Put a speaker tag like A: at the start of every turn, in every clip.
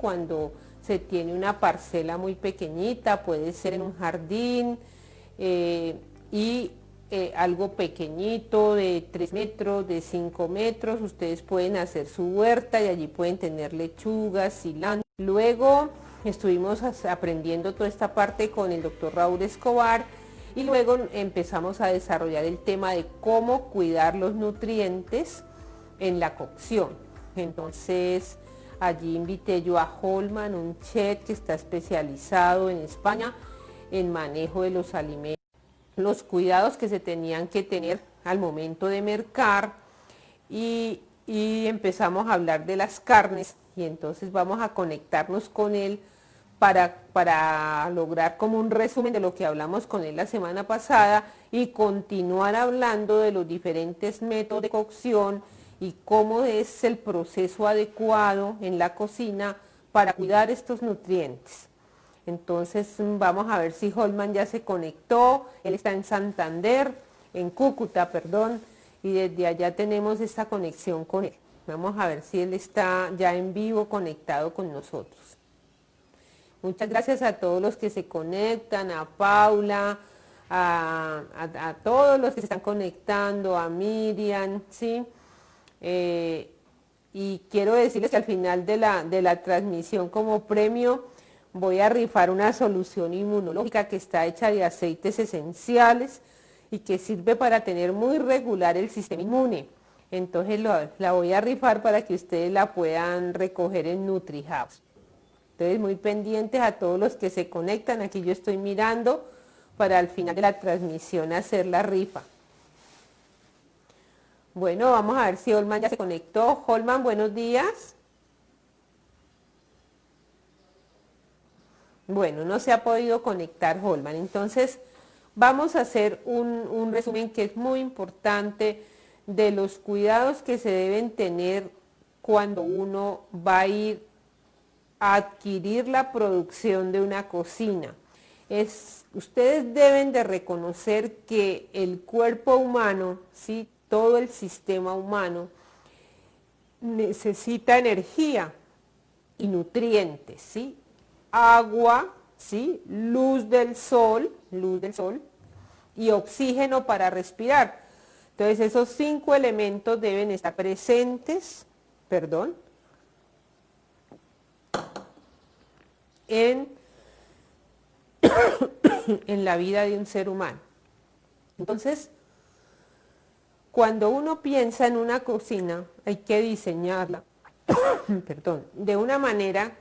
A: cuando se tiene una parcela muy pequeñita, puede ser en un jardín algo pequeñito de 3 metros, de 5 metros, ustedes pueden hacer su huerta y allí pueden tener lechugas, cilantro. Luego estuvimos aprendiendo toda esta parte con el doctor Raúl Escobar y luego empezamos a desarrollar el tema de cómo cuidar los nutrientes en la cocción. Entonces allí invité yo a Holman, un chef que está especializado en España en manejo de los alimentos, los cuidados que se tenían que tener al momento de mercar y empezamos a hablar de las carnes y entonces vamos a conectarnos con él para lograr como un resumen de lo que hablamos con él la semana pasada y continuar hablando de los diferentes métodos de cocción y cómo es el proceso adecuado en la cocina para cuidar estos nutrientes. Entonces vamos a ver si Holman ya se conectó, él está en Santander, en Cúcuta, perdón, y desde allá tenemos esta conexión con él. Vamos a ver si él está ya en vivo conectado con nosotros. Muchas gracias a todos los que se conectan, a Paula, a todos los que se están conectando, a Miriam, ¿sí? Y quiero decirles que al final de la transmisión como premio voy a rifar una solución inmunológica que está hecha de aceites esenciales y que sirve para tener muy regular el sistema inmune. Entonces la voy a rifar para que ustedes la puedan recoger en NutriHouse. Entonces muy pendientes a todos los que se conectan. Aquí yo estoy mirando para al final de la transmisión hacer la rifa. Bueno, vamos a ver si Holman ya se conectó. Holman, buenos días. Bueno, no se ha podido conectar Holman, entonces vamos a hacer un resumen que es muy importante de los cuidados que se deben tener cuando uno va a ir a adquirir la producción de una cocina. Ustedes deben de reconocer que el cuerpo humano, ¿sí? Todo el sistema humano necesita energía y nutrientes, ¿sí? Agua, ¿sí? Luz del sol y oxígeno para respirar. Entonces esos 5 elementos deben estar presentes, en la vida de un ser humano. Entonces, cuando uno piensa en una cocina, hay que diseñarla, de una manera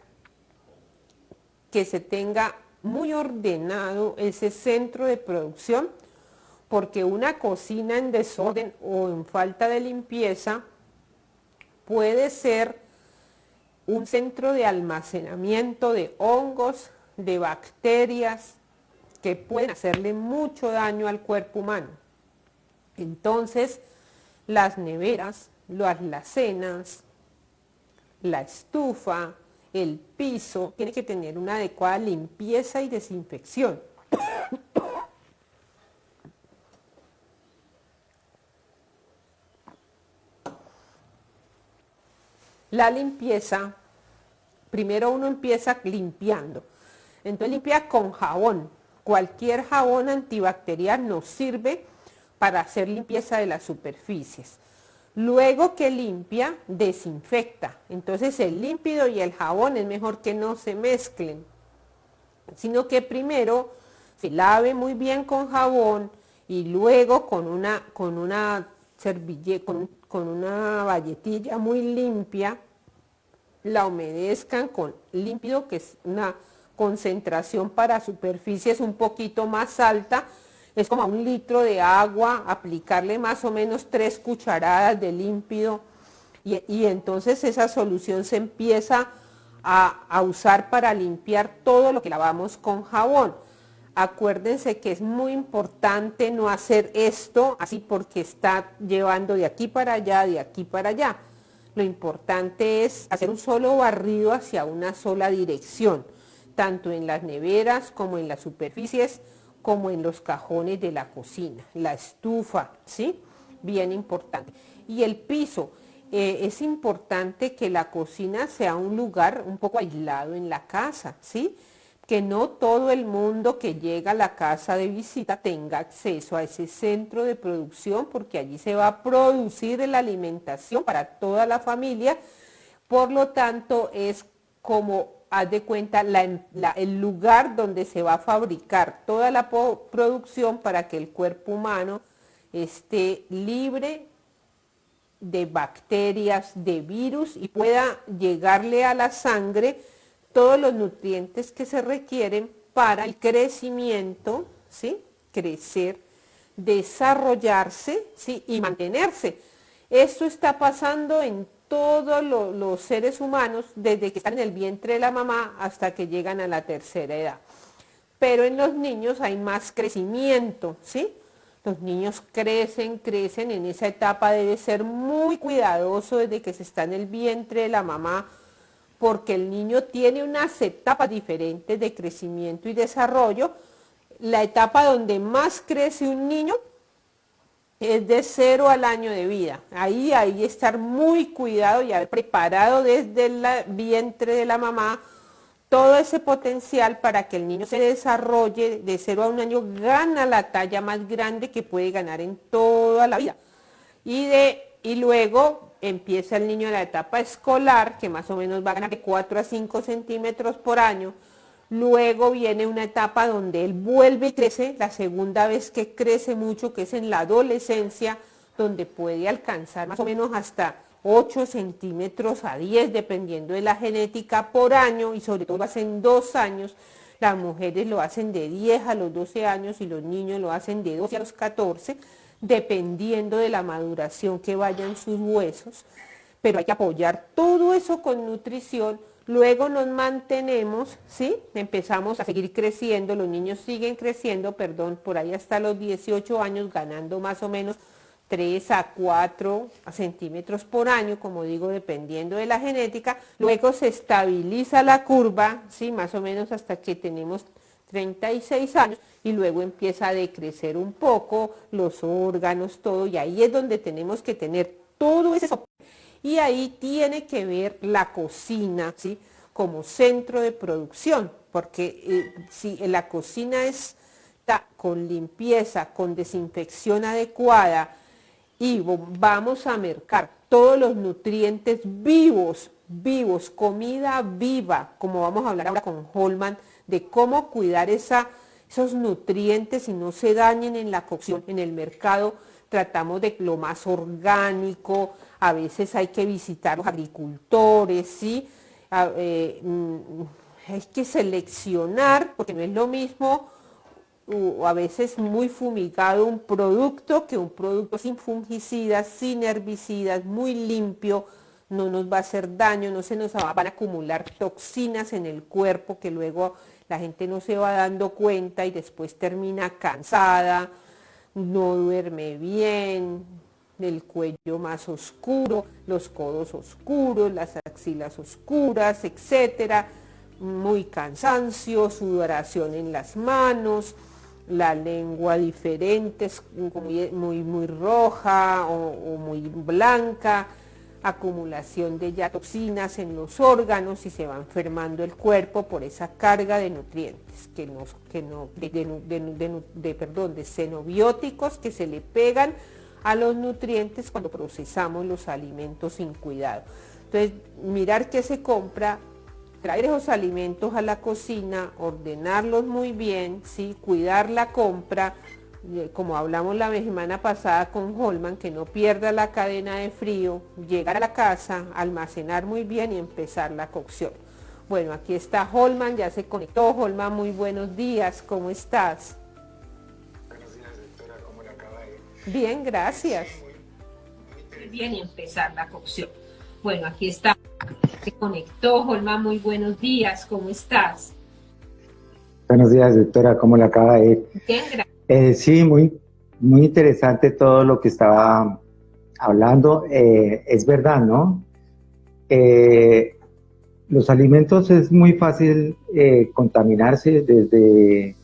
A: que se tenga muy ordenado ese centro de producción, porque una cocina en desorden o en falta de limpieza puede ser un centro de almacenamiento de hongos, de bacterias, que pueden hacerle mucho daño al cuerpo humano. Entonces, las neveras, las alacenas, la estufa, el piso, tiene que tener una adecuada limpieza y desinfección. La limpieza, primero uno empieza limpiando. Entonces limpia con jabón. Cualquier jabón antibacterial nos sirve para hacer limpieza de las superficies. Luego que limpia, desinfecta. Entonces el líquido y el jabón es mejor que no se mezclen, sino que primero se lave muy bien con jabón y luego con una servilleta, con una valletilla muy limpia, la humedezcan con líquido, que es una concentración para superficies un poquito más alta. Es como a 1 litro de agua, aplicarle más o menos 3 cucharadas de líquido y entonces esa solución se empieza a usar para limpiar todo lo que lavamos con jabón. Acuérdense que es muy importante no hacer esto así porque está llevando de aquí para allá, de aquí para allá. Lo importante es hacer un solo barrido hacia una sola dirección, tanto en las neveras como en las superficies, como en los cajones de la cocina, la estufa, ¿sí? Bien importante. Y el piso es importante que la cocina sea un lugar un poco aislado en la casa, ¿sí? Que no todo el mundo que llega a la casa de visita tenga acceso a ese centro de producción, porque allí se va a producir la alimentación para toda la familia. Por lo tanto, es como, haz de cuenta, el lugar donde se va a fabricar toda la producción para que el cuerpo humano esté libre de bacterias, de virus, y pueda llegarle a la sangre todos los nutrientes que se requieren para el crecimiento, ¿sí? Crecer, desarrollarse, ¿sí? Y mantenerse. Esto está pasando en todos los seres humanos desde que están en el vientre de la mamá hasta que llegan a la tercera edad. Pero en los niños hay más crecimiento, ¿sí? Los niños crecen, en esa etapa debe ser muy cuidadoso desde que se está en el vientre de la mamá, porque el niño tiene unas etapas diferentes de crecimiento y desarrollo. La etapa donde más crece un niño es de 0 al año de vida. Ahí hay que estar muy cuidado y haber preparado desde el vientre de la mamá todo ese potencial para que el niño se desarrolle. De 0 a 1 año gana la talla más grande que puede ganar en toda la vida. Y luego empieza el niño en la etapa escolar, que más o menos va a ganar de 4 a 5 centímetros por año. Luego viene una etapa donde él vuelve y crece, la segunda vez que crece mucho, que es en la adolescencia, donde puede alcanzar más o menos hasta 8 centímetros a 10, dependiendo de la genética por año, y sobre todo lo hacen 2 años. Las mujeres lo hacen de 10 a los 12 años y los niños lo hacen de 12 a los 14, dependiendo de la maduración que vayan sus huesos. Pero hay que apoyar todo eso con nutrición. Luego nos mantenemos, ¿sí? Empezamos a seguir creciendo, los niños siguen creciendo, por ahí hasta los 18 años, ganando más o menos 3 a 4 centímetros por año, como digo, dependiendo de la genética. Luego se estabiliza la curva, ¿sí? Más o menos hasta que tenemos 36 años, y luego empieza a decrecer un poco los órganos, todo, y ahí es donde tenemos que tener todo ese soporte. Y ahí tiene que ver la cocina, ¿sí? Como centro de producción, porque si la cocina está con limpieza, con desinfección adecuada, y vamos a mercar todos los nutrientes vivos, comida viva, como vamos a hablar ahora con Holman, de cómo cuidar esos nutrientes y no se dañen en la cocción. En el mercado tratamos de lo más orgánico, a veces hay que visitar los agricultores, ¿sí? Hay que seleccionar, porque no es lo mismo, o a veces muy fumigado un producto, que un producto sin fungicidas, sin herbicidas, muy limpio, no nos va a hacer daño, no se nos van a acumular toxinas en el cuerpo que luego la gente no se va dando cuenta y después termina cansada, no duerme bien, el cuello más oscuro, los codos oscuros, las axilas oscuras, etcétera, muy cansancio, sudoración en las manos, la lengua diferente, muy roja o muy blanca, acumulación de ya toxinas en los órganos, y se va enfermando el cuerpo por esa carga de nutrientes, de xenobióticos que se le pegan a los nutrientes cuando procesamos los alimentos sin cuidado. Entonces, mirar qué se compra, traer esos alimentos a la cocina, ordenarlos muy bien, ¿sí? Cuidar la compra, como hablamos la semana pasada con Holman, que no pierda la cadena de frío, llegar a la casa, almacenar muy bien y empezar la cocción. Bueno, aquí está Holman, ya se conectó. Holman, muy buenos días, ¿cómo estás?
B: Buenos días, doctora, ¿cómo le acaba de ir?
A: Bien, gracias. Muy bien, y empezar la cocción. Bueno, aquí está, se conectó. Holman, muy buenos días, ¿cómo estás?
B: Buenos días, doctora, ¿cómo le acaba de ir?
A: Bien, gracias.
B: Sí, muy interesante todo lo que estaba hablando. Es verdad, ¿no? Los alimentos es muy fácil contaminarse desde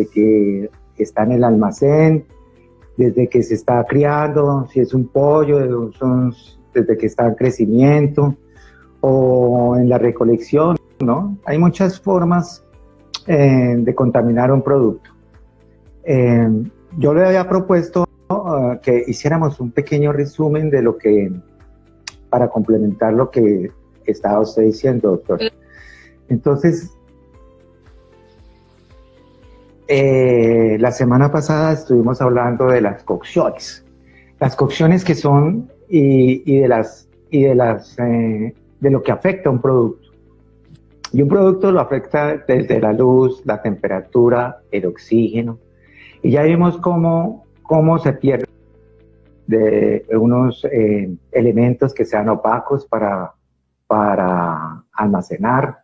B: que está en el almacén, desde que se está criando, si es un pollo, son desde que está en crecimiento o en la recolección, ¿no? Hay muchas formas de contaminar un producto. Yo le había propuesto que hiciéramos un pequeño resumen de lo que, para complementar lo que estaba usted diciendo, doctor. Entonces, la semana pasada estuvimos hablando de las cocciones que son de lo que afecta a un producto. Y un producto lo afecta desde la luz, la temperatura, el oxígeno. Y ya vimos cómo se pierde de unos elementos que sean opacos para almacenar.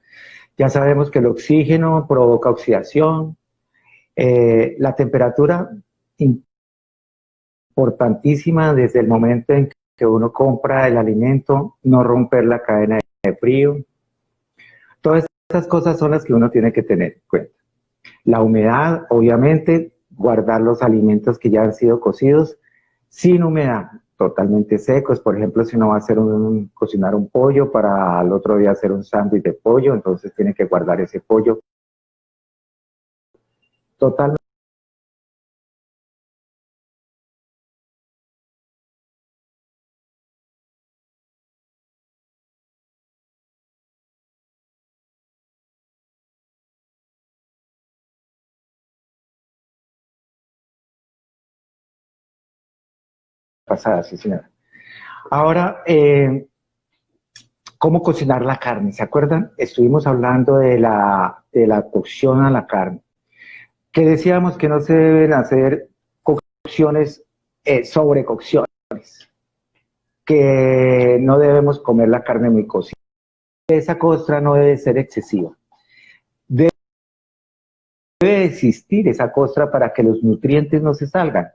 B: Ya sabemos que el oxígeno provoca oxidación. La temperatura, importantísima desde el momento en que uno compra el alimento, no romper la cadena de frío. Todas esas cosas son las que uno tiene que tener en cuenta. La humedad, obviamente, guardar los alimentos que ya han sido cocidos sin humedad, totalmente secos. Por ejemplo, si uno va a hacer cocinar un pollo para al otro día hacer un sándwich de pollo, entonces tiene que guardar ese pollo totalmente pasada, sí señora. Ahora, ¿cómo cocinar la carne? ¿Se acuerdan? Estuvimos hablando de la cocción a la carne, que decíamos que no se deben hacer cocciones, sobrecocciones, que no debemos comer la carne muy cocida. Esa costra no debe ser excesiva. Debe existir esa costra para que los nutrientes no se salgan,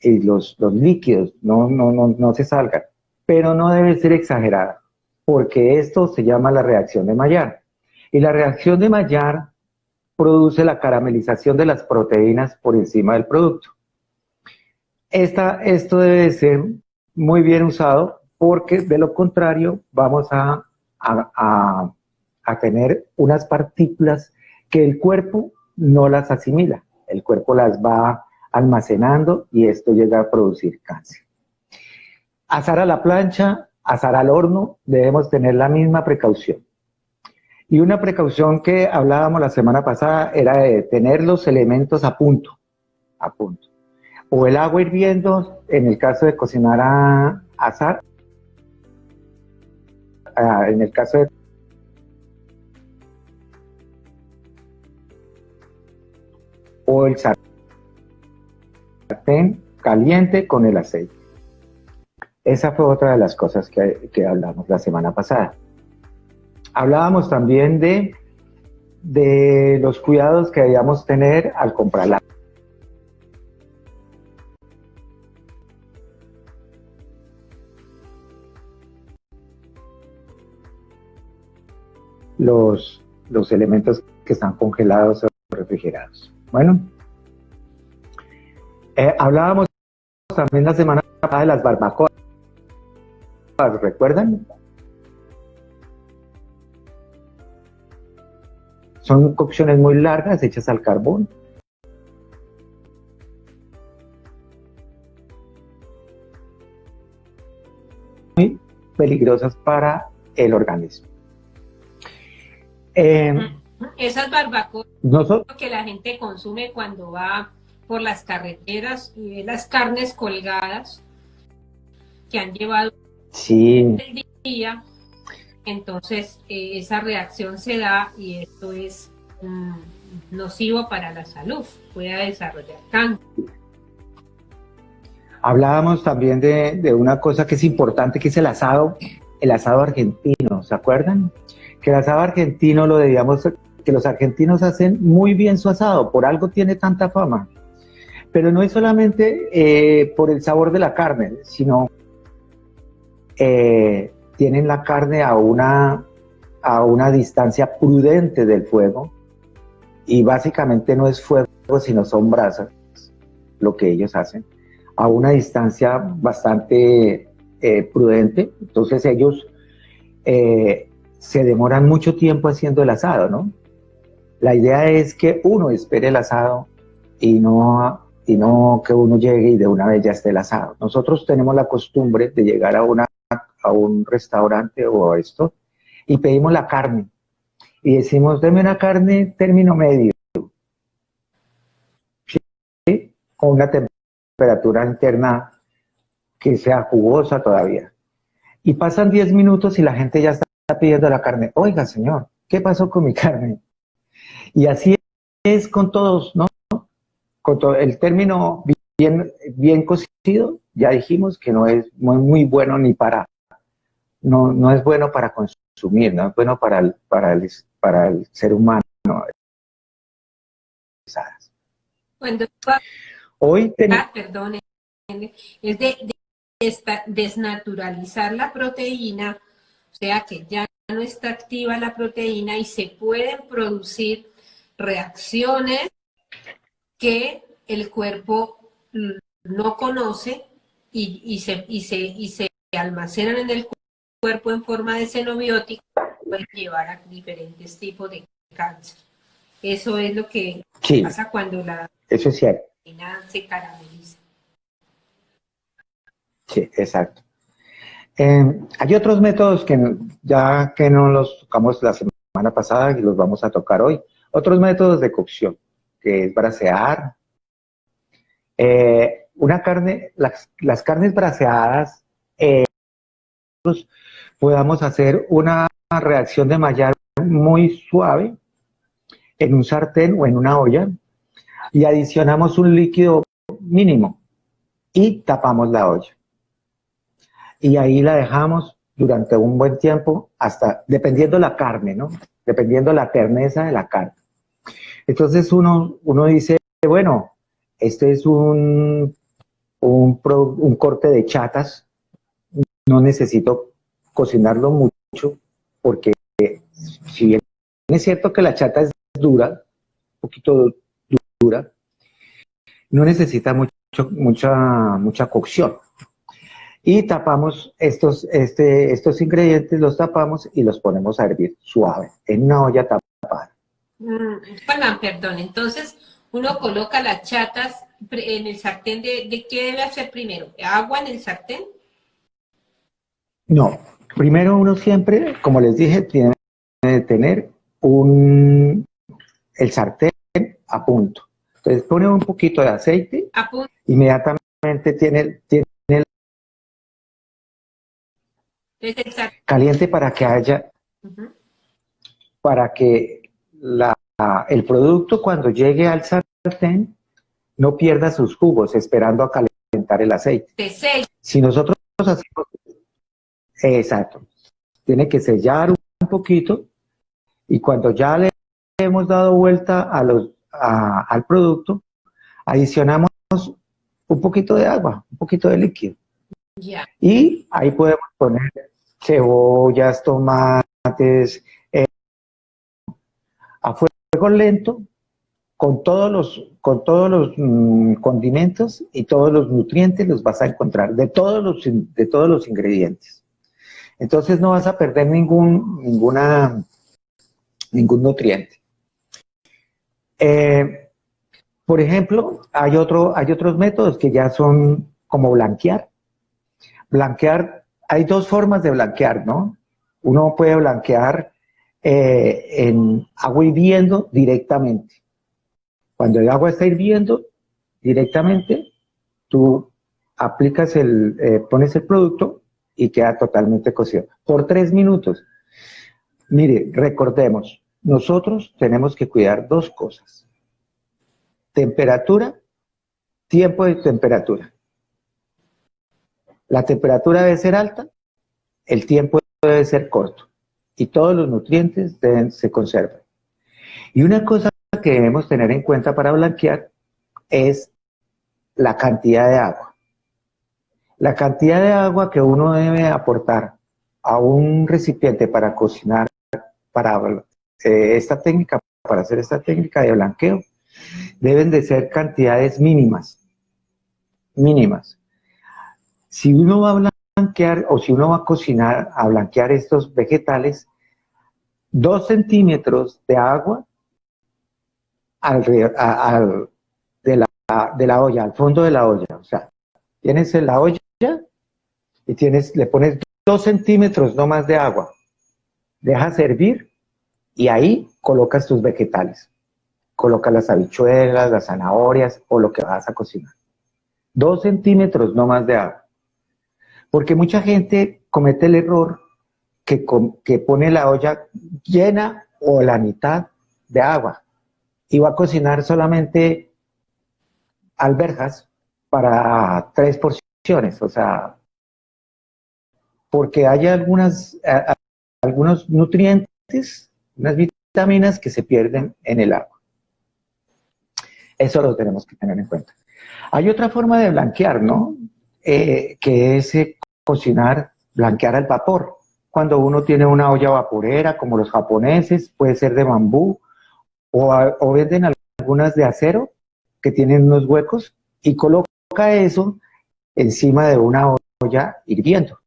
B: y los líquidos no se salgan, pero no debe ser exagerada, porque esto se llama la reacción de Maillard. Y la reacción de Maillard produce la caramelización de las proteínas por encima del producto. Esto debe ser muy bien usado, porque de lo contrario vamos a tener unas partículas que el cuerpo no las asimila. El cuerpo las va almacenando y esto llega a producir cáncer. Asar a la plancha, asar al horno, debemos tener la misma precaución. Y una precaución que hablábamos la semana pasada era de tener los elementos a punto. O el agua hirviendo, en el caso de cocinar a asar, en el caso de o el sartén caliente con el aceite. Esa fue otra de las cosas que hablamos la semana pasada. Hablábamos también de los cuidados que debíamos tener al comprarla. Los elementos que están congelados o refrigerados. Bueno, hablábamos también la semana pasada de las barbacoas, ¿recuerdan? Son cocciones muy largas hechas al carbón. Muy peligrosas para el organismo.
A: Esas barbacoas que la gente consume cuando va por las carreteras y ve las carnes colgadas que han llevado el día, entonces esa reacción se da y esto es nocivo para la salud, puede desarrollar cáncer. Hablábamos también de una cosa que es importante, que es el asado argentino, ¿se acuerdan? Que el asado argentino que los argentinos hacen muy bien su asado, por algo tiene tanta fama. Pero no es solamente por el sabor de la carne, sino tienen la carne a una distancia prudente del fuego, y básicamente no es fuego, sino son brasas, lo que ellos hacen, a una distancia bastante
B: prudente, entonces ellos se demoran mucho tiempo haciendo el asado, ¿no? La idea es que uno espere el asado y no que uno llegue y de una vez ya esté el asado. Nosotros tenemos la costumbre de llegar a un restaurante o a esto y pedimos la carne y decimos, deme una carne término medio, ¿sí? Con una temperatura interna que sea jugosa todavía. Y pasan 10 minutos y la gente ya está pidiendo la carne. Oiga, señor, ¿qué pasó con mi carne? Y así es con todos, ¿no? Con todo el término bien cocido, ya dijimos que no es muy bueno ni no es bueno para consumir, no es bueno para el ser humano.
A: Cuando
B: Hoy tenemos...
A: perdón, es desnaturalizar la proteína, o sea que ya no está activa la proteína y se pueden producir reacciones que el cuerpo no conoce y se almacenan en el cuerpo en forma de xenobiótico, pueden llevar a diferentes tipos de cáncer. Eso es lo que pasa cuando la
B: eso es cierto.
A: proteína se carameliza.
B: Sí, exacto. Hay otros métodos ya que no los tocamos la semana pasada y los vamos a tocar hoy. Otros métodos de cocción, que es brasear. Las carnes braseadas, podamos hacer una reacción de Maillard muy suave en un sartén o en una olla y adicionamos un líquido mínimo y tapamos la olla. Y ahí la dejamos durante un buen tiempo, dependiendo la carne, ¿no? Dependiendo la terneza de la carne. Entonces uno dice, bueno, este es un corte de chatas, no necesito cocinarlo mucho, porque si bien es cierto que la chata es dura, un poquito dura, no necesita mucha cocción. Y tapamos estos ingredientes, los tapamos y los ponemos a hervir suave, en una olla tapada.
A: Perdón, entonces uno coloca las chatas en el sartén, ¿de qué debe hacer primero? ¿Agua en el sartén?
B: No, primero uno siempre, como les dije, tiene que tener el sartén a punto. Entonces pone un poquito de aceite, inmediatamente tiene caliente para que haya, para que el producto cuando llegue al sartén no pierda sus jugos esperando a calentar el aceite. Si nosotros hacemos, exacto, tiene que sellar un poquito y cuando ya le hemos dado vuelta al producto, adicionamos un poquito de agua, un poquito de líquido. Y ahí podemos poner cebollas, tomates, a fuego lento, con todos los condimentos y todos los nutrientes los vas a encontrar, de todos los ingredientes. Entonces no vas a perder ningún nutriente. Por ejemplo, hay otros métodos que ya son como blanquear. Blanquear, hay dos formas de blanquear, ¿no? Uno puede blanquear en agua hirviendo directamente. Cuando el agua está hirviendo directamente, tú pones el producto y queda totalmente cocido. Por 3 minutos. Mire, recordemos, nosotros tenemos que cuidar dos cosas. Temperatura, tiempo de temperatura. La temperatura debe ser alta, el tiempo debe ser corto y todos los nutrientes se conservan. Y una cosa que debemos tener en cuenta para blanquear es la cantidad de agua. La cantidad de agua que uno debe aportar a un recipiente para cocinar, para hacer esta técnica de blanqueo, deben de ser cantidades mínimas. Si uno va a blanquear, o si uno va a cocinar, a blanquear estos vegetales, 2 centímetros de agua alrededor, de la olla, al fondo de la olla. O sea, tienes en la olla y le pones 2 centímetros no más de agua. Dejas hervir y ahí colocas tus vegetales. Colocas las habichuelas, las zanahorias o lo que vas a cocinar. 2 centímetros no más de agua. Porque mucha gente comete el error que pone la olla llena o la mitad de agua y va a cocinar solamente alberjas para 3 porciones, o sea, porque hay algunos nutrientes, unas vitaminas que se pierden en el agua. Eso lo tenemos que tener en cuenta. Hay otra forma de blanquear, ¿no? Que es cocinar, blanquear al vapor. Cuando uno tiene una olla vaporera, como los japoneses, puede ser de bambú, o venden algunas de acero, que tienen unos huecos, y coloca eso encima de una olla hirviendo.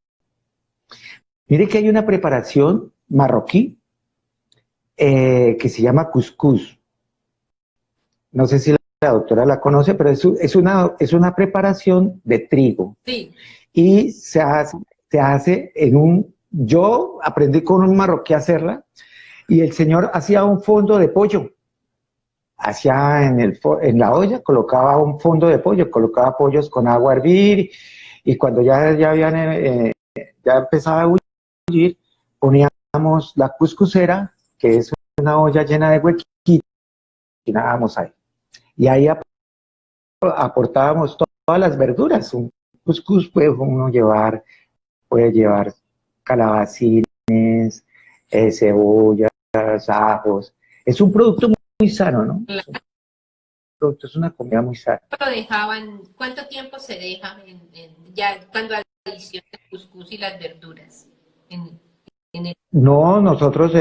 B: Mire que hay una preparación marroquí que se llama cuscús. No sé si la doctora la conoce, pero es una preparación de trigo.
A: Sí.
B: Y se hace en yo aprendí con un marroquí a hacerla, y el señor hacía un fondo de pollo. Hacía en la olla, colocaba un fondo de pollo, colocaba pollos con agua a hervir, y cuando ya empezaba a bullir, poníamos la cuscusera, que es una olla llena de huequitos, y nada ahí. Y ahí aportábamos todas las verduras. Un cuscús puede llevar calabacines, cebollas, ajos. Es un producto muy sano, ¿no? Es una comida muy sana.
A: ¿Cuánto tiempo se deja ya cuando adición el cuscús y las verduras?
B: No, nosotros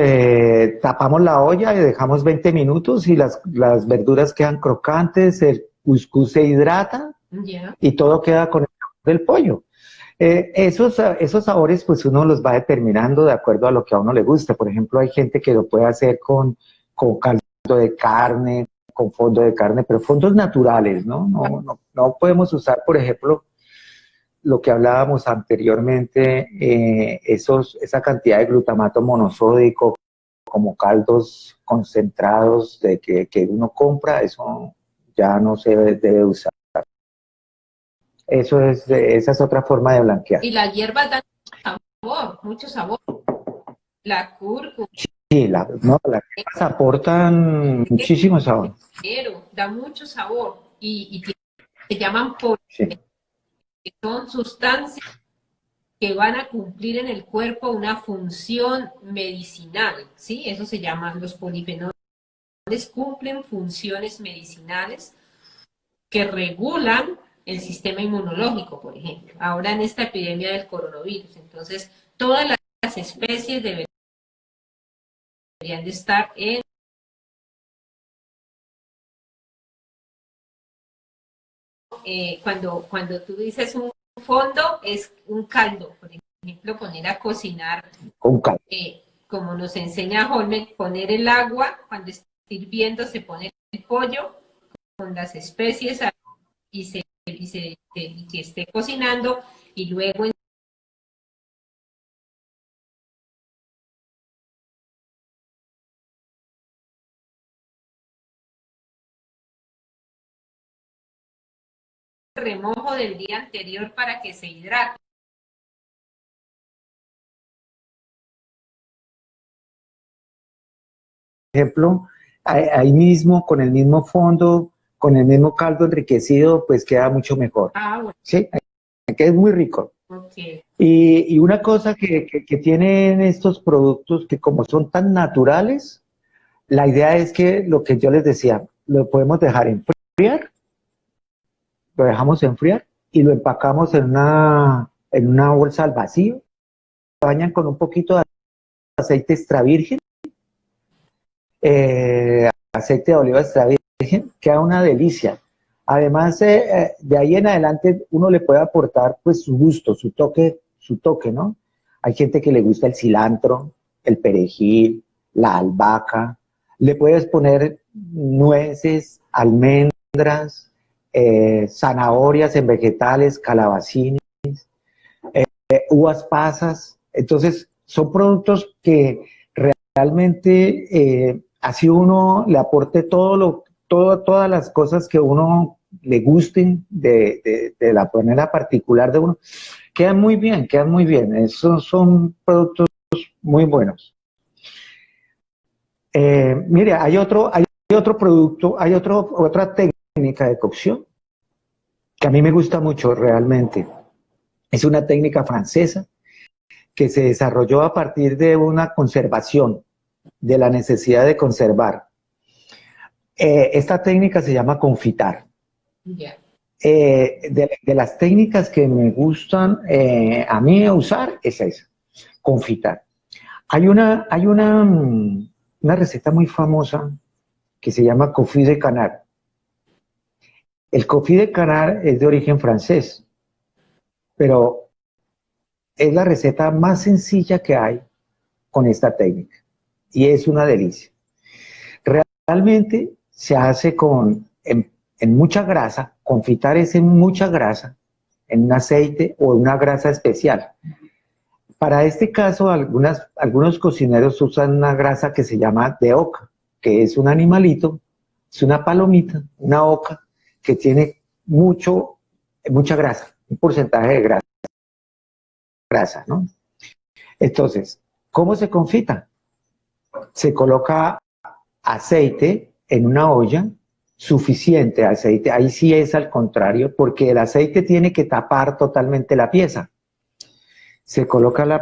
B: tapamos la olla y dejamos 20 minutos y las verduras quedan crocantes, el cuscús se hidrata y todo queda con el sabor del pollo. Esos sabores pues uno los va determinando de acuerdo a lo que a uno le gusta. Por ejemplo, hay gente que lo puede hacer con caldo de carne, con fondo de carne, pero fondos naturales, ¿no? No podemos usar, por ejemplo, lo que hablábamos anteriormente, esa cantidad de glutamato monosódico como caldos concentrados que uno compra, eso ya no se debe usar. Esa es otra forma de blanquear.
A: Y las hierbas dan sabor, mucho sabor. La cúrcuma.
B: Sí, las hierbas aportan muchísimo sabor.
A: Pero da mucho sabor y se llaman que son sustancias que van a cumplir en el cuerpo una función medicinal, ¿sí? Eso se llama, los polifenoles cumplen funciones medicinales que regulan el sistema inmunológico, por ejemplo. Ahora en esta epidemia del coronavirus, entonces todas las especies deberían de estar en cuando tú dices un fondo, es un caldo, por ejemplo, poner a cocinar, como nos enseña Holmen, poner el agua, cuando está hirviendo se pone el pollo con las especies y que esté cocinando, y luego remojo del día anterior para que se hidrate.
B: Por ejemplo, ahí mismo, con el mismo fondo, con el mismo caldo enriquecido, pues queda mucho mejor.
A: Bueno.
B: Sí, que es muy rico.
A: Okay.
B: Y una cosa que tienen estos productos, que como son tan naturales, la idea es que lo que yo les decía, lo podemos dejar enfriar, lo dejamos enfriar y lo empacamos en una bolsa al vacío, lo bañan con un poquito de aceite extra virgen, aceite de oliva extra virgen, queda una delicia. Además, de ahí en adelante uno le puede aportar pues su gusto, su toque su toque, ¿no? Hay gente que le gusta el cilantro, el perejil, la albahaca. Le puedes poner nueces, almendras, zanahorias en vegetales, calabacines, uvas pasas. Entonces, son productos que realmente, así uno le aporte todas las cosas que uno le gusten de la manera particular de uno, quedan muy bien, quedan muy bien. Esos son productos muy buenos. Mire, hay otro producto, otra técnica de cocción que a mí me gusta mucho realmente. Es una técnica francesa que se desarrolló a partir de una conservación, de la necesidad de conservar. Esta técnica se llama confitar.
A: Ya.
B: De las técnicas que me gustan a mí usar es esa, confitar. Hay una receta muy famosa que se llama confit de canard. El confit de canard es de origen francés, pero es la receta más sencilla que hay con esta técnica y es una delicia. Realmente se hace en mucha grasa, confitar es en mucha grasa, en un aceite o una grasa especial. Para este caso, algunos cocineros usan una grasa que se llama de oca, que es un animalito, es una palomita, una oca, que tiene mucha grasa, un porcentaje de grasa, ¿no? Entonces, ¿cómo se confita? Se coloca aceite en una olla, suficiente aceite, ahí sí es al contrario, porque el aceite tiene que tapar totalmente la pieza. Se coloca el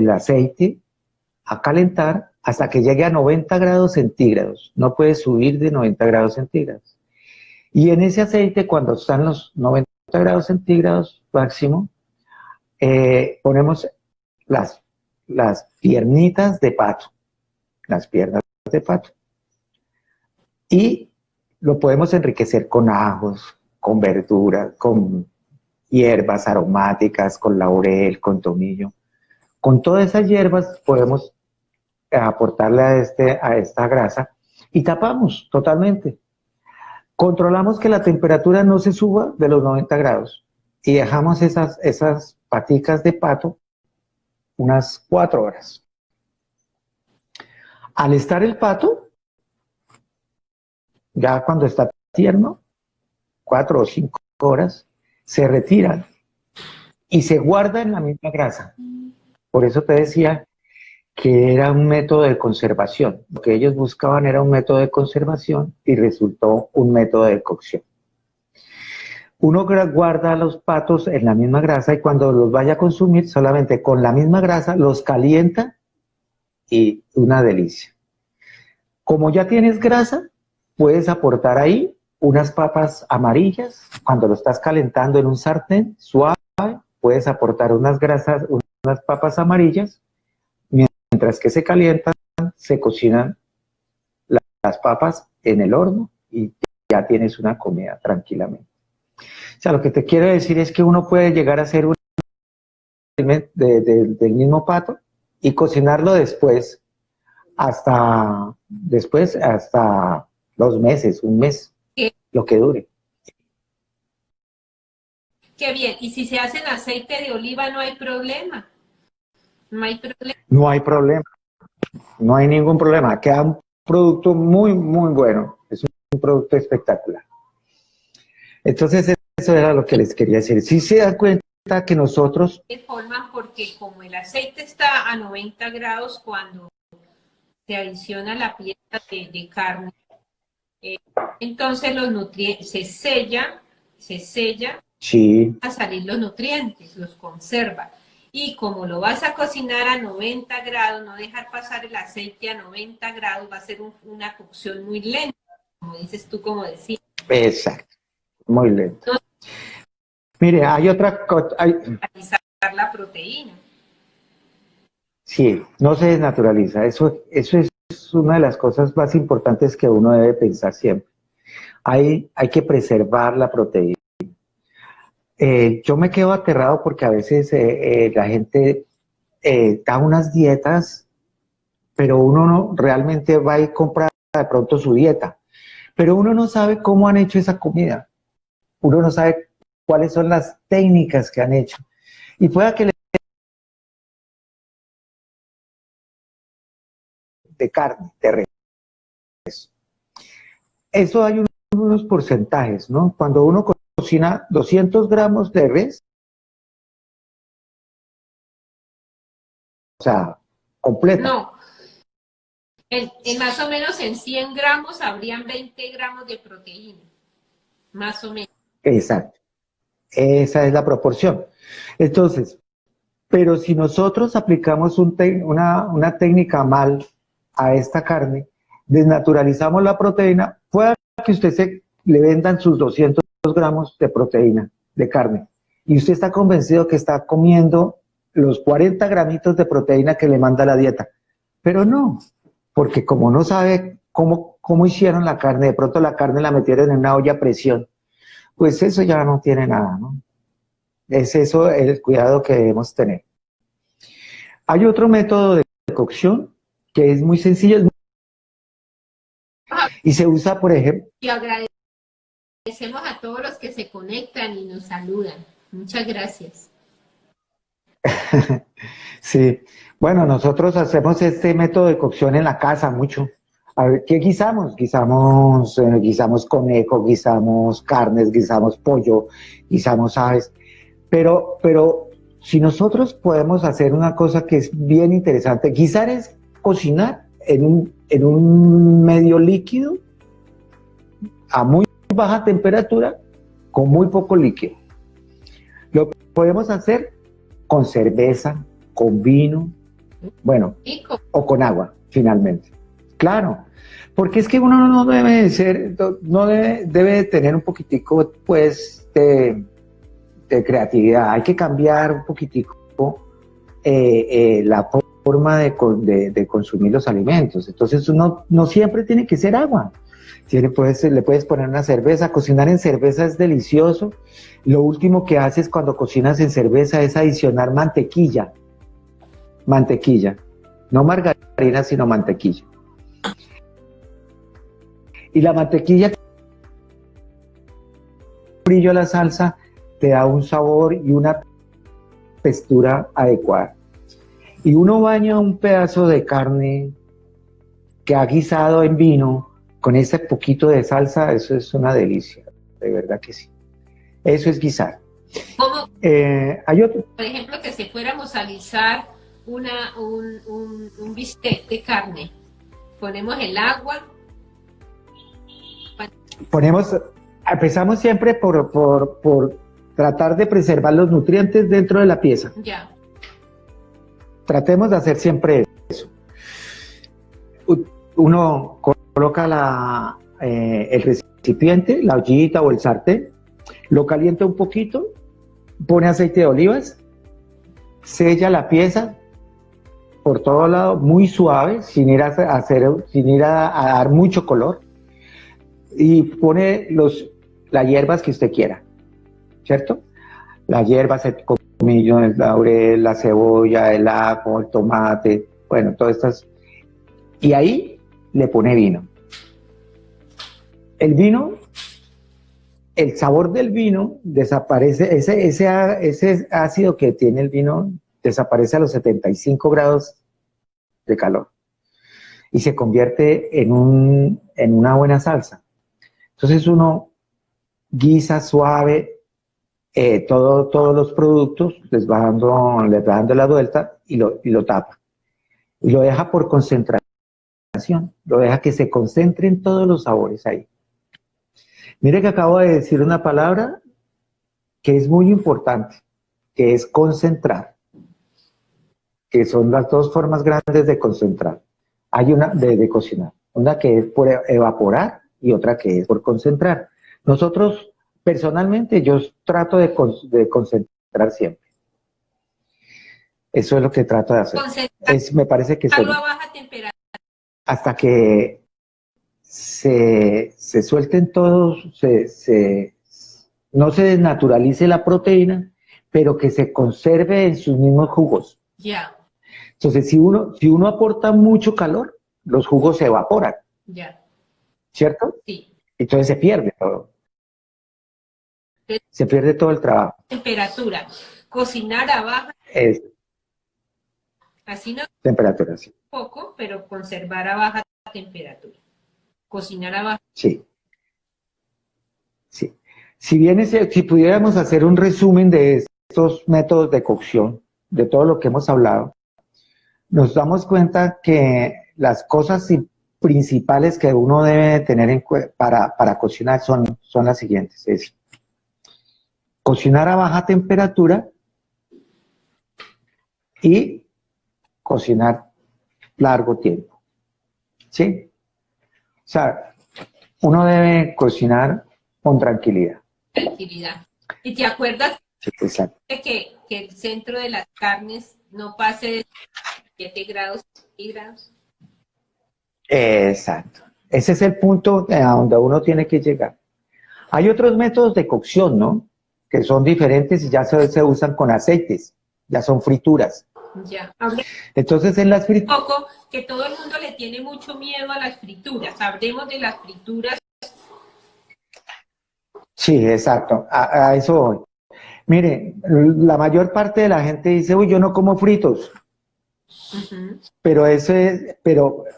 B: aceite a calentar hasta que llegue a 90 grados centígrados, no puede subir de 90 grados centígrados. Y en ese aceite, cuando están los 90 grados centígrados máximo, ponemos las piernitas de pato, las piernas de pato. Y lo podemos enriquecer con ajos, con verduras, con hierbas aromáticas, con laurel, con tomillo. Con todas esas hierbas podemos aportarle a esta grasa y tapamos totalmente. Controlamos que la temperatura no se suba de los 90 grados y dejamos esas paticas de pato unas 4 horas. Al estar el pato, ya cuando está tierno, 4 o 5 horas, se retira y se guarda en la misma grasa. Por eso te decía que era un método de conservación. Lo que ellos buscaban era un método de conservación y resultó un método de cocción. Uno guarda los patos en la misma grasa y cuando los vaya a consumir, solamente con la misma grasa los calienta y una delicia. Como ya tienes grasa, puedes aportar ahí unas papas amarillas. Cuando lo estás calentando en un sartén suave, puedes aportar unas papas amarillas. Mientras que se calientan, se cocinan las papas en el horno y ya tienes una comida tranquilamente. O sea, lo que te quiero decir es que uno puede llegar a hacer un del mismo pato y cocinarlo después hasta 2 meses, un mes, lo que dure.
A: Qué bien. Y si se hace en aceite de oliva, no hay problema. No hay problema.
B: No hay problema. No hay ningún problema. Queda un producto muy, muy bueno. Es un producto espectacular. Entonces, eso era lo que les quería decir. Si se dan cuenta que nosotros...
A: De forma, porque como el aceite está a 90 grados cuando se adiciona la pieza de carne, entonces los nutrientes se sella,
B: sí,
A: a salir los nutrientes, los conserva. Y como lo vas a cocinar a 90 grados, no dejar pasar el aceite a 90 grados, va a ser una cocción muy lenta, como dices tú, como decías.
B: Exacto, muy lento. Entonces, mire, hay otra cosa...
A: la proteína.
B: Sí, no se desnaturaliza. Eso es una de las cosas más importantes que uno debe pensar siempre. Hay que preservar la proteína. Yo me quedo aterrado porque a veces la gente da unas dietas, pero uno no realmente va y compra de pronto su dieta, pero uno no sabe cómo han hecho esa comida, uno no sabe cuáles son las técnicas que han hecho. Y pueda que de carne, de res. Eso hay unos porcentajes, ¿no? Cuando uno cocina 200 gramos de res, o sea, completa.
A: No, más o menos en 100 gramos habrían 20 gramos de proteína, más o menos.
B: Exacto. Esa es la proporción. Entonces, pero si nosotros aplicamos una técnica mal a esta carne, desnaturalizamos la proteína, puede que le vendan sus 200 gramos de proteína, de carne, y usted está convencido que está comiendo los 40 gramitos de proteína que le manda la dieta, pero no, porque como no sabe cómo hicieron la carne, de pronto la carne la metieron en una olla a presión, pues eso ya no tiene nada, ¿no? Es eso el cuidado que debemos tener. Hay otro método de cocción que es muy sencillo y se usa, por ejemplo...
A: Y agradecemos a todos los que se conectan y nos saludan. Muchas gracias.
B: Sí, bueno, nosotros hacemos este método de cocción en la casa mucho. A ver, ¿qué guisamos? Guisamos conejo, guisamos carnes, guisamos pollo, guisamos aves. Pero si nosotros podemos hacer una cosa que es bien interesante, guisar es cocinar en un medio líquido a muy baja temperatura con muy poco líquido. Lo podemos hacer con cerveza, con vino, bueno, o con agua, finalmente. Claro, porque es que uno no debe ser, no debe tener un poquitico, pues, de creatividad. Hay que cambiar un poquitico la forma de consumir los alimentos. Entonces, no siempre tiene que ser agua. Le puedes poner una cerveza. Cocinar en cerveza es delicioso. Lo último que haces cuando cocinas en cerveza es adicionar mantequilla. Mantequilla. No margarina, sino mantequilla. Y la mantequilla, brillo a la salsa, te da un sabor y una textura adecuada. Y uno baña un pedazo de carne que ha guisado en vino con ese poquito de salsa, eso es una delicia, de verdad que sí. Eso es guisar.
A: ¿Cómo?
B: Hay otro.
A: Por ejemplo, que si fuéramos a guisar un bistec de carne, ponemos el agua.
B: Empezamos siempre por tratar de preservar los nutrientes dentro de la pieza.
A: Ya.
B: Tratemos de hacer siempre eso. Uno coloca el recipiente, la ollita o el sartén, lo calienta un poquito, pone aceite de olivas, sella la pieza por todo lado, muy suave, sin ir a dar mucho color, y pone las hierbas que usted quiera, ¿cierto? Las hierbas, el comino, el laurel, la cebolla, el ajo, el tomate, bueno, todas estas. Y ahí le pone vino. El vino, el sabor del vino desaparece, ese ácido que tiene el vino desaparece a los 75 grados de calor y se convierte en una buena salsa. Entonces uno guisa suave todos los productos, les va dando la vuelta y lo tapa. Y lo deja por concentración, lo deja que se concentren todos los sabores ahí. Mire que acabo de decir una palabra que es muy importante, que es concentrar, que son las dos formas grandes de concentrar. Hay una de cocinar, una que es por evaporar y otra que es por concentrar. Nosotros, personalmente, yo trato de concentrar siempre. Eso es lo que trato de hacer. Me parece que
A: a baja temperatura.
B: Hasta que se suelten todos, se no se desnaturalice la proteína, pero que se conserve en sus mismos jugos.
A: Ya,
B: Entonces, si uno aporta mucho calor, los jugos se evaporan,
A: ya,
B: ¿cierto?
A: sí.
B: Entonces se pierde todo. Se pierde todo el trabajo.
A: Temperatura. Cocinar a baja,
B: Es
A: así no
B: temperatura, sí.
A: poco, pero conservar a baja temperatura. Cocinar a baja.
B: Sí, sí. Si bien si pudiéramos hacer un resumen de estos métodos de cocción, de todo lo que hemos hablado, nos damos cuenta que las cosas principales que uno debe tener para cocinar son las siguientes. Es cocinar a baja temperatura y cocinar largo tiempo. ¿Sí? O sea, uno debe cocinar con tranquilidad.
A: Tranquilidad. ¿Y te acuerdas
B: Sí, exacto.
A: de que el centro de las carnes no pase de 7 grados, 6 grados?
B: Exacto. Ese es el punto a donde uno tiene que llegar. Hay otros métodos de cocción, ¿no? Que son diferentes y ya se usan con aceites, ya son frituras.
A: Ya. Hablemos
B: Entonces, en las
A: un
B: frituras...
A: poco que todo el mundo le tiene mucho miedo a las frituras. Hablemos de las frituras.
B: Sí, exacto. A eso voy. Mire, la mayor parte de la gente dice, uy, yo no como fritos. Pero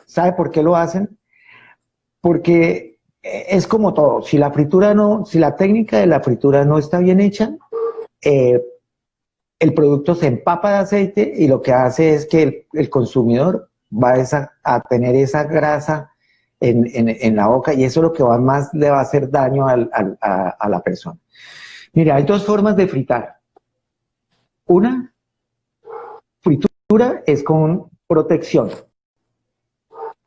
B: ¿sabe por qué lo hacen? Porque es como todo, si la técnica de la fritura no está bien hecha, el producto se empapa de aceite y lo que hace es que el consumidor va a tener esa grasa en la boca y eso es lo que más le va a hacer daño a la persona. Mire, hay dos formas de fritar. Una fritura es con protección.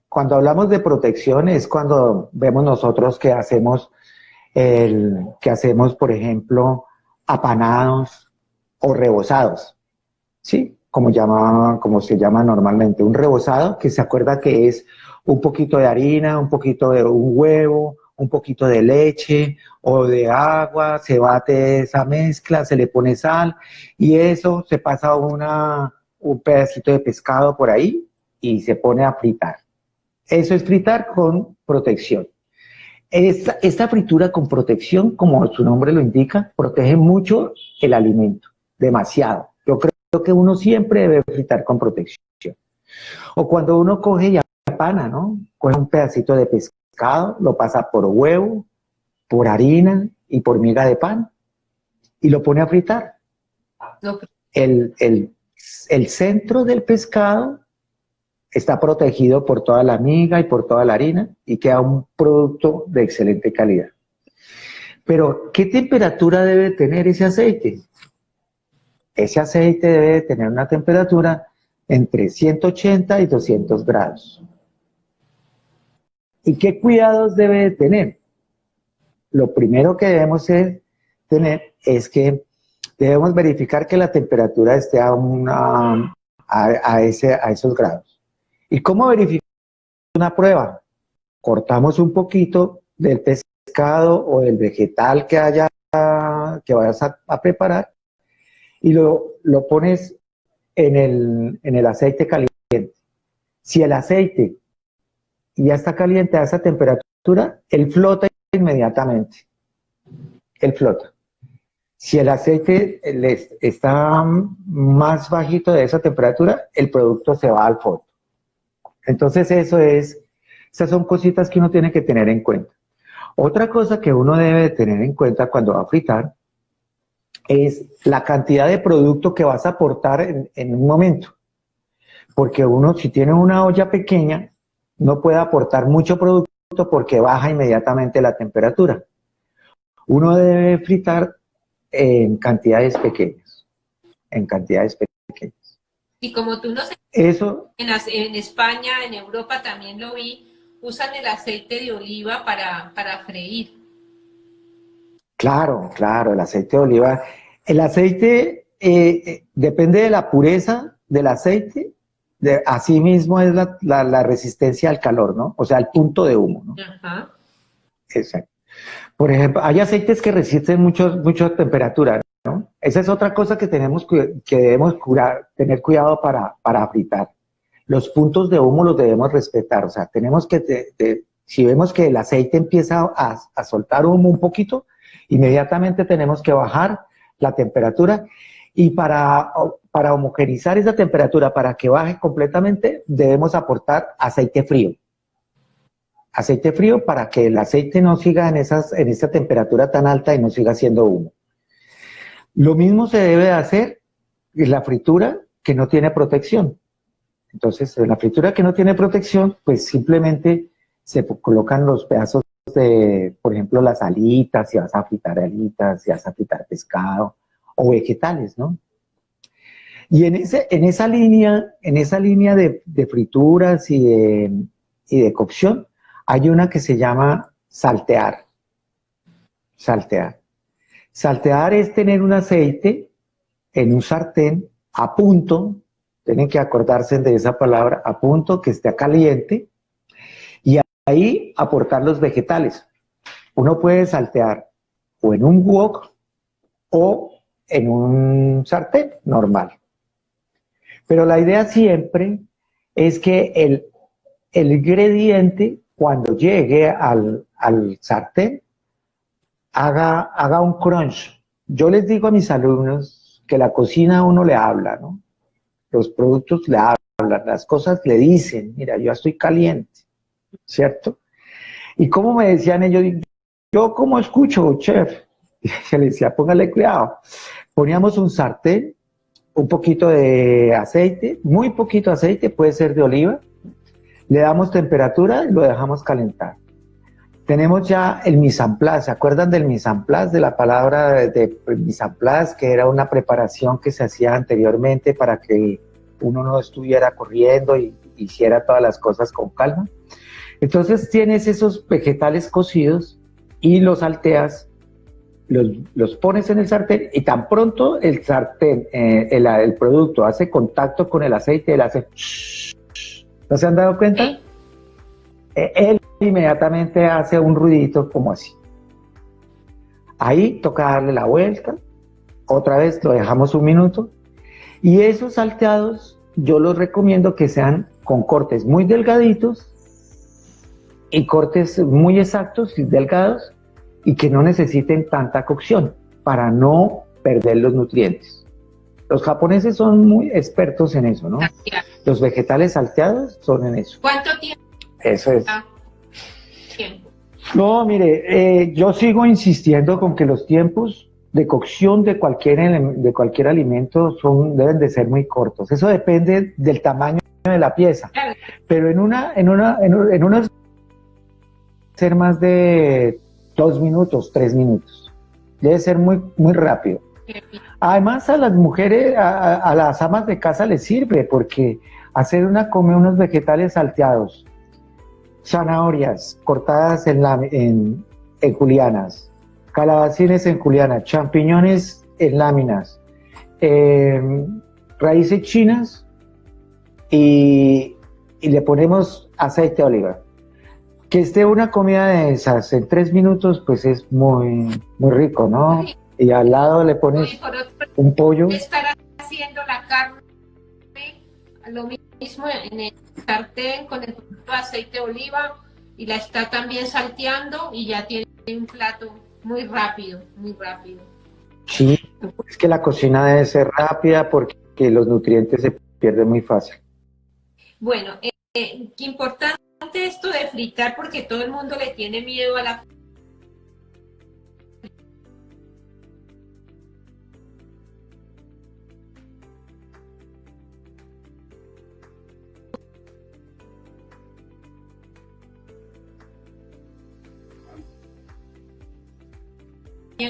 B: Cuando hablamos de protección es cuando vemos nosotros que hacemos, por ejemplo, apanados o rebozados, ¿sí? Como se llama normalmente, un rebozado, que se acuerda que es un poquito de harina, un poquito de un huevo, un poquito de leche o de agua, se bate esa mezcla, se le pone sal y eso se pasa un pedacito de pescado por ahí y se pone a fritar. Eso es fritar con protección. Esta fritura con protección, como su nombre lo indica, protege mucho el alimento, demasiado. Yo creo que uno siempre debe fritar con protección. O cuando uno coge y apana, ¿no? Coge un pedacito de pescado, lo pasa por huevo, por harina y por miga de pan y lo pone a fritar.
A: No,
B: El centro del pescado está protegido por toda la miga y por toda la harina y queda un producto de excelente calidad. Pero, ¿qué temperatura debe tener ese aceite? Ese aceite debe tener una temperatura entre 180 y 200 grados. ¿Y qué cuidados debe tener? Lo primero que debemos tener es que debemos verificar que la temperatura esté a esos grados. ¿Y cómo verificar una prueba? Cortamos un poquito del pescado o del vegetal que vayas a preparar y lo pones en el aceite caliente. Si el aceite ya está caliente a esa temperatura, él flota inmediatamente. Él flota. Si el aceite está más bajito de esa temperatura, el producto se va al fondo. Entonces esas son cositas que uno tiene que tener en cuenta. Otra cosa que uno debe tener en cuenta cuando va a fritar es la cantidad de producto que vas a aportar en un momento. Porque uno, si tiene una olla pequeña, no puede aportar mucho producto porque baja inmediatamente la temperatura. Uno debe fritar en cantidades pequeñas.
A: Y como tú no sé,
B: Eso,
A: en España, en Europa también lo vi, usan el aceite de oliva para freír.
B: claro, el aceite de oliva. El aceite depende de la pureza del aceite, así mismo es la resistencia al calor, ¿no? O sea, el punto de humo, ¿no?
A: Ajá.
B: Exacto. Por ejemplo, hay aceites que resisten mucha temperatura, ¿no? Esa es otra cosa que que debemos tener cuidado para fritar. Los puntos de humo los debemos respetar, o sea, tenemos que, si vemos que el aceite empieza a soltar humo un poquito, inmediatamente tenemos que bajar la temperatura y para homogeneizar esa temperatura, para que baje completamente, debemos aportar aceite frío. Aceite frío para que el aceite no siga en esa temperatura tan alta y no siga haciendo humo. Lo mismo se debe de hacer en la fritura que no tiene protección. Entonces, en la fritura que no tiene protección, pues simplemente se colocan los pedazos de, por ejemplo, las alitas, si vas a fritar alitas, si vas a fritar pescado o vegetales, ¿no? Y en esa línea de frituras y de cocción, hay una que se llama saltear. Saltear. Saltear es tener un aceite en un sartén a punto, tienen que acordarse de esa palabra, a punto, que esté caliente, y ahí aportar los vegetales. Uno puede saltear o en un wok o en un sartén normal. Pero la idea siempre es que el ingrediente, cuando llegue al sartén, haga un crunch. Yo les digo a mis alumnos que la cocina a uno le habla, ¿no? Los productos le hablan, las cosas le dicen, mira, yo estoy caliente, ¿cierto? Y como me decían ellos, yo como escucho, chef, y se les decía, póngale cuidado. Poníamos un sartén, un poquito de aceite, muy poquito aceite, puede ser de oliva, le damos temperatura y lo dejamos calentar. Tenemos ya el mise en place. ¿Se acuerdan del mise en place, de la palabra de mise en place, que era una preparación que se hacía anteriormente para que uno no estuviera corriendo y hiciera todas las cosas con calma? Entonces tienes esos vegetales cocidos y los salteas, los pones en el sartén y tan pronto el sartén, el producto hace contacto con el aceite, él hace... ¿No se han dado cuenta? Él inmediatamente hace un ruidito como así. Ahí toca darle la vuelta, otra vez lo dejamos un minuto, y esos salteados yo los recomiendo que sean con cortes muy delgaditos y cortes muy exactos y delgados y que no necesiten tanta cocción para no perder los nutrientes. Los japoneses son muy expertos en eso, ¿no? Los vegetales salteados son en eso.
A: ¿Cuánto tiempo?
B: Eso es.
A: Tiempo.
B: No, mire, yo sigo insistiendo con que los tiempos de cocción de cualquier alimento deben de ser muy cortos. Eso depende del tamaño de la pieza.
A: Claro.
B: Pero en una ser más de 2 minutos, 3 minutos. Debe ser muy, muy rápido. Además, a las mujeres, a las amas de casa les sirve, porque hacer unos vegetales salteados, zanahorias cortadas en julianas, calabacines en juliana, champiñones en láminas, raíces chinas y le ponemos aceite de oliva. Que esté una comida de esas en 3 minutos, pues es muy, muy rico, ¿no? Y al lado le pones un pollo.
A: Estar haciendo la carne, lo mismo en el sartén con el aceite de oliva, y la está también salteando y ya tiene un plato muy rápido, muy rápido.
B: Sí, es que la cocina debe ser rápida porque los nutrientes se pierden muy fácil.
A: Bueno, qué importante esto de fritar, porque todo el mundo le tiene miedo a la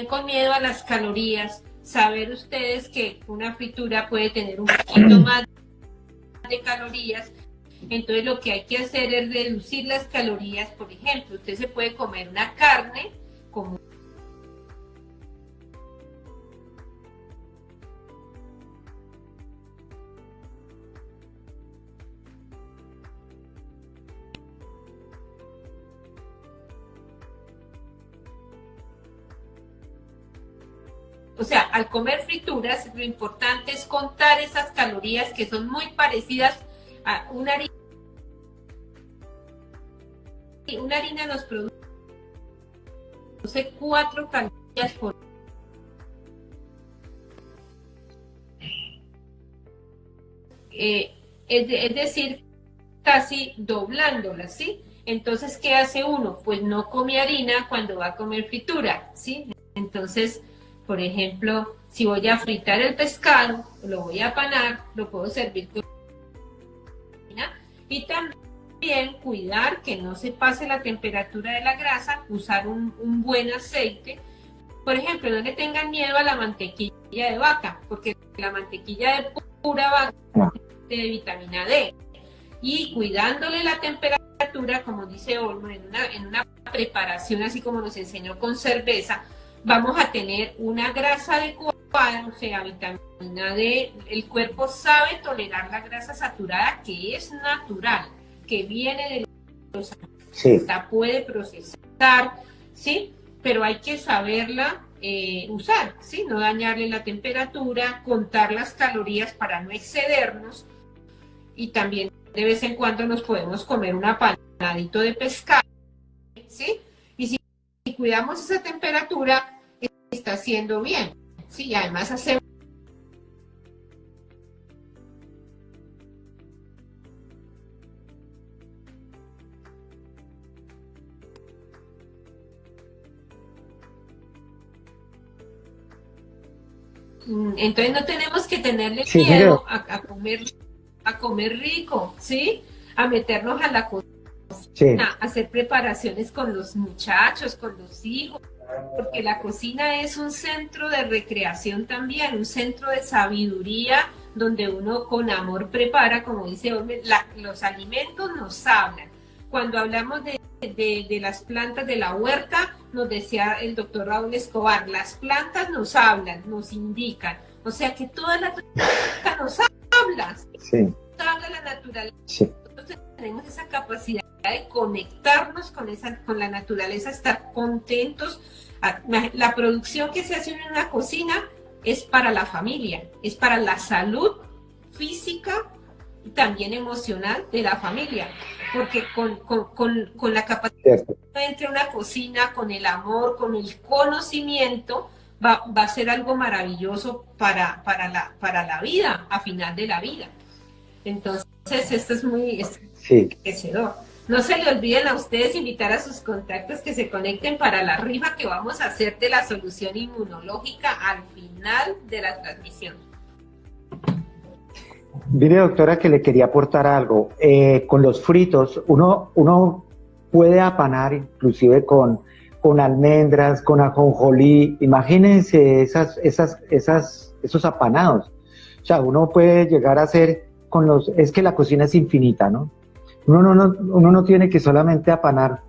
A: con miedo a las calorías. Saber ustedes que una fritura puede tener un poquito más de calorías, entonces lo que hay que hacer es reducir las calorías. Por ejemplo, usted se puede comer una carne como o sea, al comer frituras, lo importante es contar esas calorías que son muy parecidas a una harina. Una harina nos produce 4 calorías por es decir, casi doblándolas, ¿sí? Entonces, ¿qué hace uno? Pues no come harina cuando va a comer fritura, ¿sí? Entonces, por ejemplo, si voy a fritar el pescado, lo voy a apanar, lo puedo servir con harina y también cuidar que no se pase la temperatura de la grasa, usar un buen aceite. Por ejemplo, no le tengan miedo a la mantequilla de vaca, porque la mantequilla de pura vaca de vitamina D. Y cuidándole la temperatura, como dice Olmo, en una preparación así como nos enseñó con cerveza, vamos a tener una grasa adecuada, o sea, vitamina D. El cuerpo sabe tolerar la grasa saturada, que es natural, que viene de los alimentos, sí. La puede procesar, ¿sí? Pero hay que saberla usar, ¿sí? No dañarle la temperatura, contar las calorías para no excedernos, y también de vez en cuando nos podemos comer un apanadito de pescado, ¿sí? Y si cuidamos esa temperatura, está haciendo bien, ¿sí? Y además hacemos entonces no tenemos que tenerle miedo a comer rico, ¿sí? A meternos a la cocina, sí. A hacer preparaciones con los muchachos, con los hijos, porque la cocina es un centro de recreación también, un centro de sabiduría, donde uno con amor prepara, como dice Olme, los alimentos nos hablan. Cuando hablamos de las plantas de la huerta, nos decía el doctor Raúl Escobar, las plantas nos hablan, nos indican, o sea que toda la planta nos habla, sí. Nos habla la naturaleza, sí. Nosotros tenemos esa capacidad de conectarnos con la naturaleza, estar contentos. La producción que se hace en una cocina es para la familia, es para la salud física y también emocional de la familia, porque con la capacidad entre una cocina, con el amor, con el conocimiento, va a ser algo maravilloso para la vida, a final de la vida. Entonces, esto es muy enriquecedor. No se le olviden a ustedes invitar a sus contactos que se conecten para la rifa que vamos a hacer de la solución inmunológica al final de la transmisión.
B: Mire, doctora, que le quería aportar algo. Con los fritos, uno puede apanar inclusive con almendras, con ajonjolí. Imagínense esos apanados. O sea, uno puede llegar a hacer es que la cocina es infinita, ¿no? Uno no tiene que solamente apanar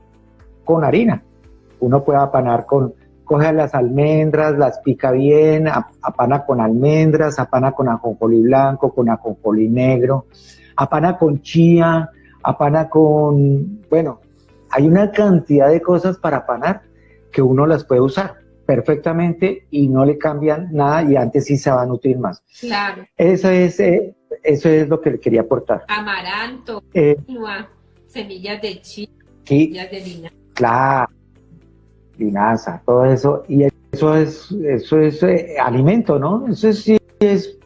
B: con harina. Uno puede apanar coge las almendras, las pica bien, apana con almendras, apana con ajonjolí blanco, con ajonjolí negro, apana con chía, apana bueno, hay una cantidad de cosas para apanar que uno las puede usar perfectamente y no le cambian nada y antes sí se va a nutrir más.
A: Claro.
B: Eso es lo que le quería aportar.
A: Amaranto, quinoa, semillas de chía, semillas de linaza.
B: Claro, linaza, todo eso. Y eso es alimento, ¿no? Eso sí es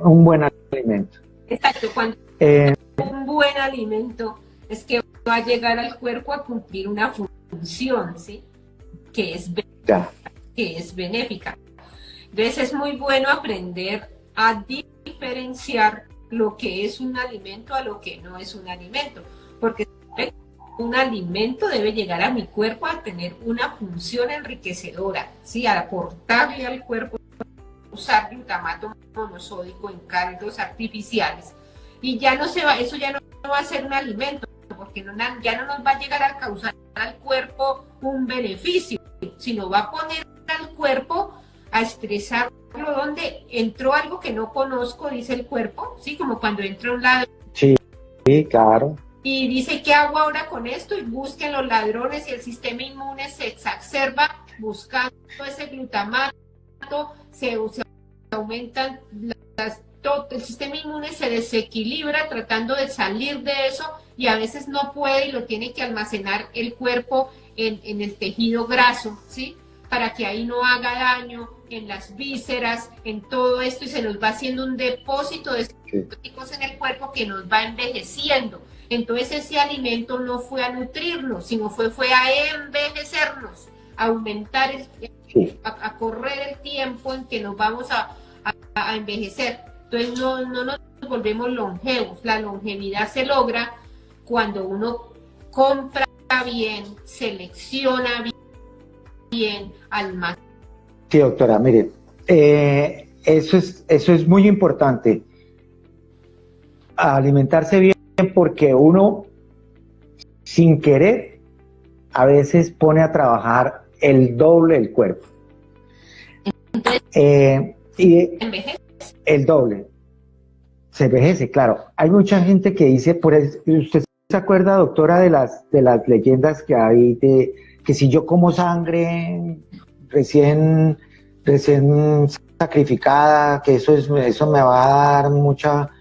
B: un buen alimento.
A: Exacto, cuando un buen alimento es que va a llegar al cuerpo a cumplir una función, ¿sí? Que es benéfica. Entonces es muy bueno aprender a diferenciar lo que es un alimento a lo que no es un alimento, porque un alimento debe llegar a mi cuerpo a tener una función enriquecedora, ¿sí? A aportarle al cuerpo, usar glutamato monosódico en caldos artificiales, y ya no eso ya no va a ser un alimento, porque ya no nos va a llegar a causar al cuerpo un beneficio, sino va a poner al cuerpo a estresarlo, donde entró algo que no conozco, dice el cuerpo, ¿sí? Como cuando entra un ladrón.
B: Sí, claro.
A: Y dice, ¿qué hago ahora con esto? Y busquen los ladrones y el sistema inmune se exacerba buscando ese glutamato, se aumentan el sistema inmune se desequilibra tratando de salir de eso y a veces no puede y lo tiene que almacenar el cuerpo en el tejido graso, ¿sí? Para que ahí no haga daño en las vísceras, en todo esto, y se nos va haciendo un depósito de tóxicos en el cuerpo que nos va envejeciendo. Entonces ese alimento no fue a nutrirnos, sino fue a envejecernos, a aumentar, a correr el tiempo en que nos vamos a envejecer. Entonces no nos volvemos longevos. La longevidad se logra cuando uno compra bien, selecciona bien, almacena.
B: Sí, doctora, mire, eso es muy importante, alimentarse bien, porque uno, sin querer, a veces pone a trabajar el doble del cuerpo. Y
A: ¿Envejece?
B: el doble. Se envejece, claro. Hay mucha gente que dice, ¿usted se acuerda, doctora, de las leyendas que hay de que si yo como sangre recién sacrificada, que eso me va a dar mucha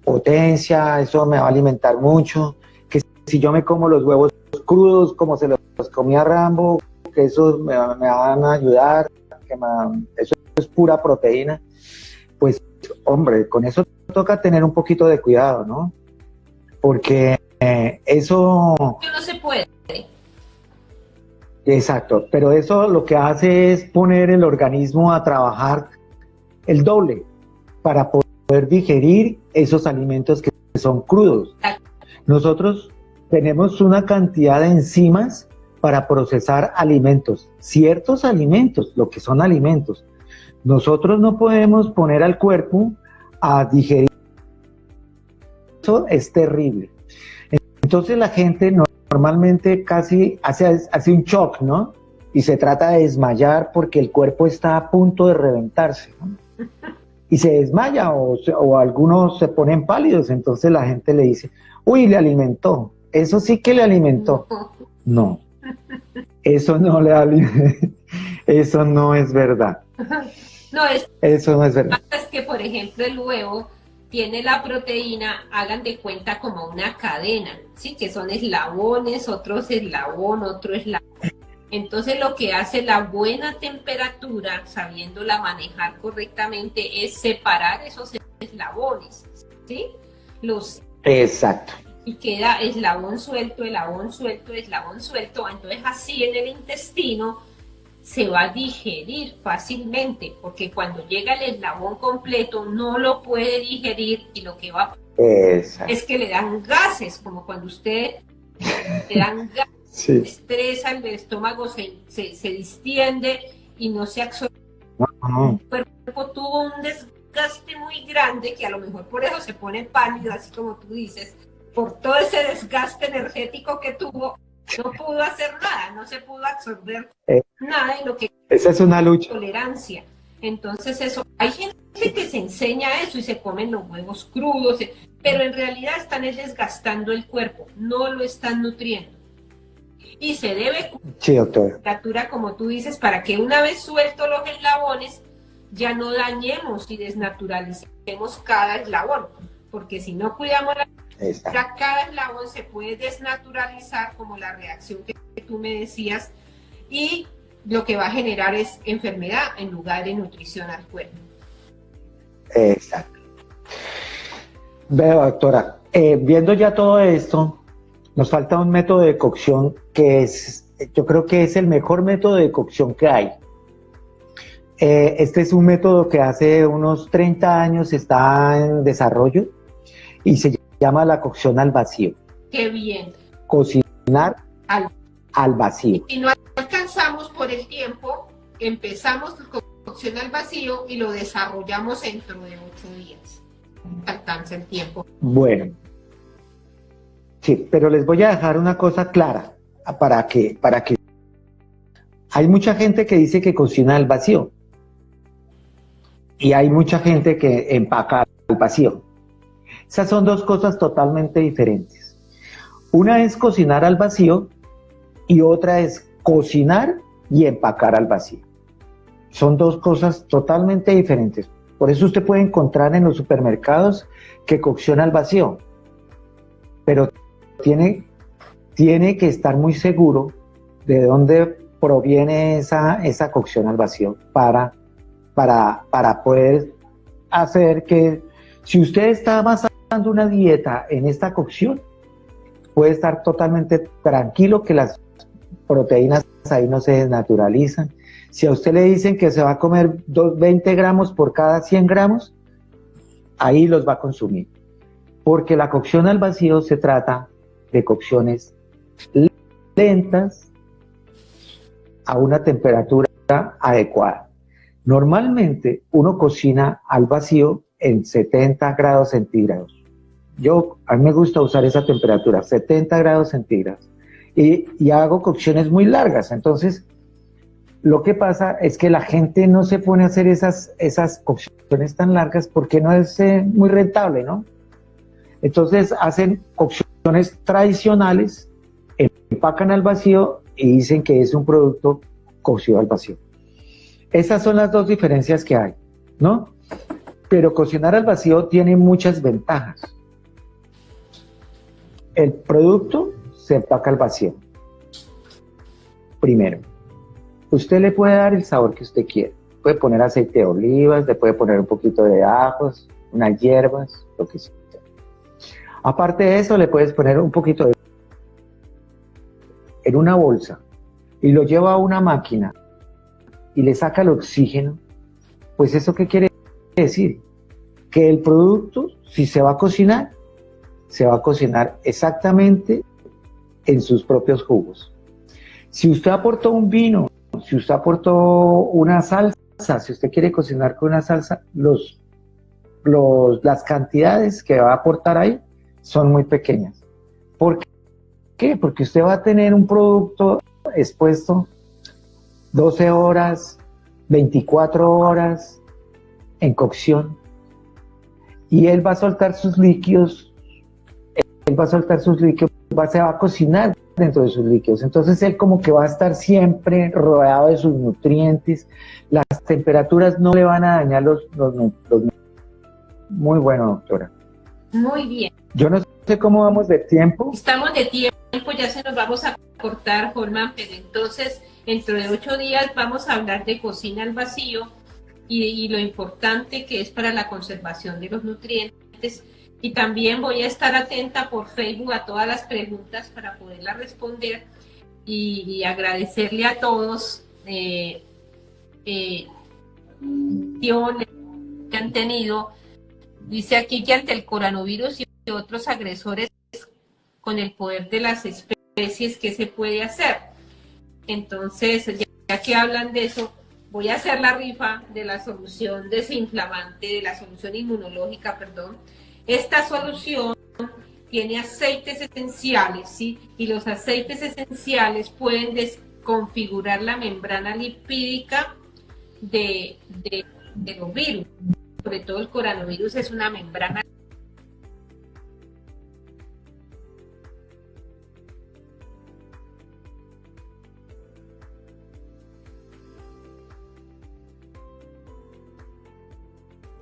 B: potencia, eso me va a alimentar mucho, que si yo me como los huevos crudos como se los comía Rambo, que esos me van a ayudar, eso es pura proteína? Pues, hombre, con eso toca tener un poquito de cuidado, ¿no? Porque eso...
A: No se puede.
B: Exacto, pero eso lo que hace es poner el organismo a trabajar el doble para poder digerir esos alimentos que son crudos. Nosotros tenemos una cantidad de enzimas para procesar alimentos, ciertos alimentos, lo que son alimentos. Nosotros no podemos poner al cuerpo a digerir. Eso es terrible. Entonces la gente normalmente casi hace un shock, ¿no? Y se trata de desmayar porque el cuerpo está a punto de reventarse, ¿no? Y se desmaya o algunos se ponen pálidos, entonces la gente le dice, uy, le alimentó, eso sí que le alimentó. No, eso no le alimentó, eso no es verdad. Eso no es verdad.
A: Es que, por ejemplo, el huevo tiene la proteína, hagan de cuenta como una cadena, ¿sí? Que son eslabones, otro eslabón. Entonces lo que hace la buena temperatura, sabiéndola manejar correctamente, es separar esos eslabones, ¿sí?
B: Exacto.
A: Y queda eslabón suelto, eslabón suelto, eslabón suelto. Entonces así en el intestino se va a digerir fácilmente, porque cuando llega el eslabón completo no lo puede digerir y lo que va es que le dan gases, como cuando usted le dan gases, sí. Estresa, el estómago se distiende y no se absorbe. El cuerpo tuvo un desgaste muy grande que a lo mejor por eso se pone pálido, así como tú dices, por todo ese desgaste energético que tuvo. No pudo hacer nada, no se pudo absorber nada de lo que...
B: Esa es una lucha.
A: Tolerancia. Entonces eso, hay gente que se enseña eso y se comen los huevos crudos, pero en realidad están desgastando el cuerpo, no lo están nutriendo. Y se debe...
B: Sí, doctora.
A: Temperatura, como tú dices, para que una vez sueltos los eslabones, ya no dañemos y desnaturalicemos cada eslabón, porque si no cuidamos cada eslabón se puede desnaturalizar, como la reacción que tú me decías, y lo que va a generar es enfermedad en lugar de nutrición al cuerpo.
B: Exacto. Veo, doctora, viendo ya todo esto, nos falta un método de cocción que yo creo que es el mejor método de cocción que hay. Este es un método que hace unos 30 años está en desarrollo y se llama la cocción al vacío.
A: ¡Qué bien!
B: Cocinar al vacío.
A: Y no alcanzamos por el tiempo, empezamos la cocción al vacío y lo desarrollamos dentro de 8 días. Alcanza el tiempo.
B: Bueno, sí, pero les voy a dejar una cosa clara para que hay mucha gente que dice que cocina al vacío y hay mucha gente que empaca al vacío. Esas son dos cosas totalmente diferentes. Una es cocinar al vacío y otra es cocinar y empacar al vacío. Son dos cosas totalmente diferentes. Por eso usted puede encontrar en los supermercados que cocción al vacío, pero tiene que estar muy seguro de dónde proviene esa cocción al vacío para poder hacer que, si usted está basando una dieta en esta cocción, puede estar totalmente tranquilo que las proteínas ahí no se desnaturalizan. Si a usted le dicen que se va a comer 20 gramos por cada 100 gramos, ahí los va a consumir. Porque la cocción al vacío se trata de cocciones lentas a una temperatura adecuada. Normalmente uno cocina al vacío en 70 grados centígrados. A mí me gusta usar esa temperatura, 70 grados centígrados. Y hago cocciones muy largas. Entonces, lo que pasa es que la gente no se pone a hacer esas cocciones tan largas porque no es muy rentable, ¿no? Entonces hacen cocciones tradicionales, empacan al vacío y dicen que es un producto cocido al vacío. Esas son las dos diferencias que hay, ¿no? Pero cocinar al vacío tiene muchas ventajas. El producto se empaca al vacío. Primero, usted le puede dar el sabor que usted quiera. Puede poner aceite de olivas, le puede poner un poquito de ajos, unas hierbas, lo que sea. Aparte de eso, le puedes poner un poquito en una bolsa y lo lleva a una máquina y le saca el oxígeno. Pues ¿eso qué quiere decir? Que el producto, si se va a cocinar exactamente en sus propios jugos. Si usted aportó un vino, si usted aportó una salsa, si usted quiere cocinar con una salsa, las cantidades que va a aportar ahí son muy pequeñas. ¿Por qué? Porque usted va a tener un producto expuesto 12 horas, 24 horas en cocción y él va a soltar sus líquidos, se va a cocinar dentro de sus líquidos. Entonces él como que va a estar siempre rodeado de sus nutrientes, las temperaturas no le van a dañar los Muy bueno, doctora.
C: Muy bien.
B: Yo no sé cómo vamos de tiempo.
C: Estamos de tiempo, ya se nos vamos a cortar, Holman, pero entonces dentro de 8 días vamos a hablar de cocina al vacío y lo importante que es para la conservación de los nutrientes. Y también voy a estar atenta por Facebook a todas las preguntas para poderlas responder y agradecerle a todos que han tenido. Dice aquí que ante el coronavirus y otros agresores con el poder de las especies, ¿qué se puede hacer? Entonces, ya que hablan de eso, voy a hacer la rifa de la solución desinflamante, de la solución inmunológica, perdón. Esta solución tiene aceites esenciales, ¿sí? Y los aceites esenciales pueden desconfigurar la membrana lipídica de los virus. Sobre todo el coronavirus es una membrana.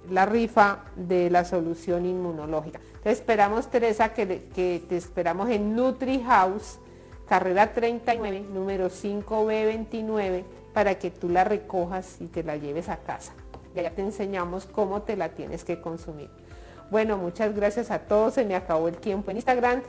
A: La rifa de la solución inmunológica. Te esperamos, Teresa, que te esperamos en Nutri House, carrera 39, número 5B29, para que tú la recojas y te la lleves a casa. Ya te enseñamos cómo te la tienes que consumir. Bueno, muchas gracias a todos. Se me acabó el tiempo en Instagram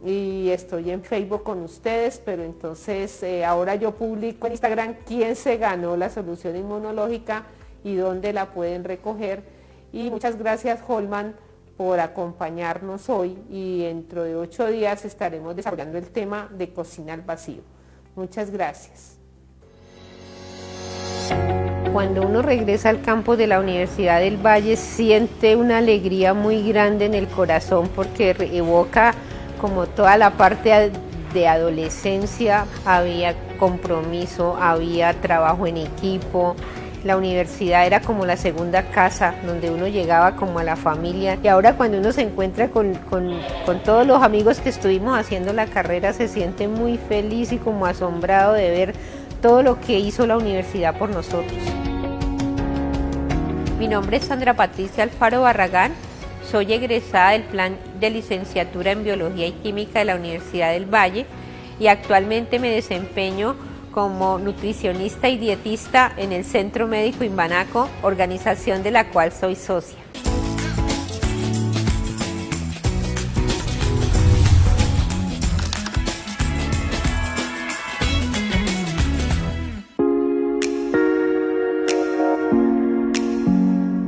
A: y estoy en Facebook con ustedes, pero entonces ahora yo publico en Instagram quién se ganó la solución inmunológica y dónde la pueden recoger. Y muchas gracias, Holman, por acompañarnos hoy, y dentro de 8 días estaremos desarrollando el tema de cocina al vacío. Muchas gracias.
D: Cuando uno regresa al campo de la Universidad del Valle, siente una alegría muy grande en el corazón, porque evoca como toda la parte de adolescencia. Había compromiso, había trabajo en equipo. La universidad era como la segunda casa, donde uno llegaba como a la familia. Y ahora cuando uno se encuentra con todos los amigos que estuvimos haciendo la carrera, se siente muy feliz y como asombrado de ver todo lo que hizo la universidad por nosotros. Mi nombre es Sandra Patricia Alfaro Barragán, soy egresada del plan de licenciatura en Biología y Química de la Universidad del Valle y actualmente me desempeño como nutricionista y dietista en el Centro Médico Imbanaco, organización de la cual soy socia.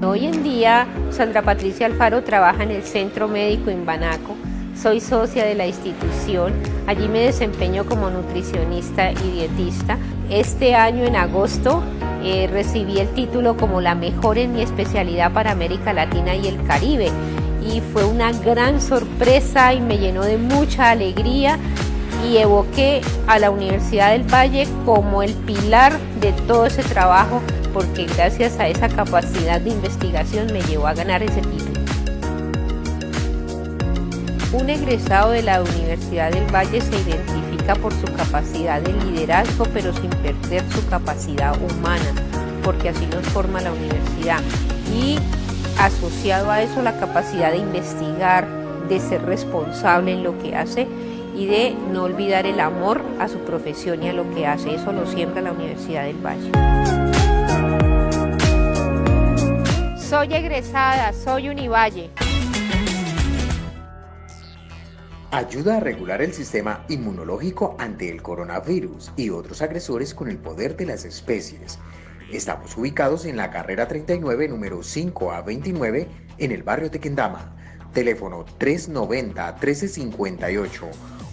D: Hoy en día, Sandra Patricia Alfaro trabaja en el Centro Médico Imbanaco. Soy socia de la institución, allí me desempeño como nutricionista y dietista. Este año, en agosto, recibí el título como la mejor en mi especialidad para América Latina y el Caribe. Y fue una gran sorpresa y me llenó de mucha alegría y evoqué a la Universidad del Valle como el pilar de todo ese trabajo, porque gracias a esa capacidad de investigación me llevó a ganar ese título. Un egresado de la Universidad del Valle se identifica por su capacidad de liderazgo, pero sin perder su capacidad humana, porque así nos forma la universidad. Y asociado a eso, la capacidad de investigar, de ser responsable en lo que hace y de no olvidar el amor a su profesión y a lo que hace. Eso lo siembra la Universidad del Valle. Soy egresada, soy Univalle.
E: Ayuda a regular el sistema inmunológico ante el coronavirus y otros agresores con el poder de las especies. Estamos ubicados en la carrera 39, número 5A29, en el barrio Tequendama. Teléfono 390-1358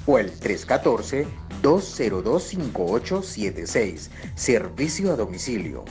E: o el 314-202-5876. Servicio a domicilio.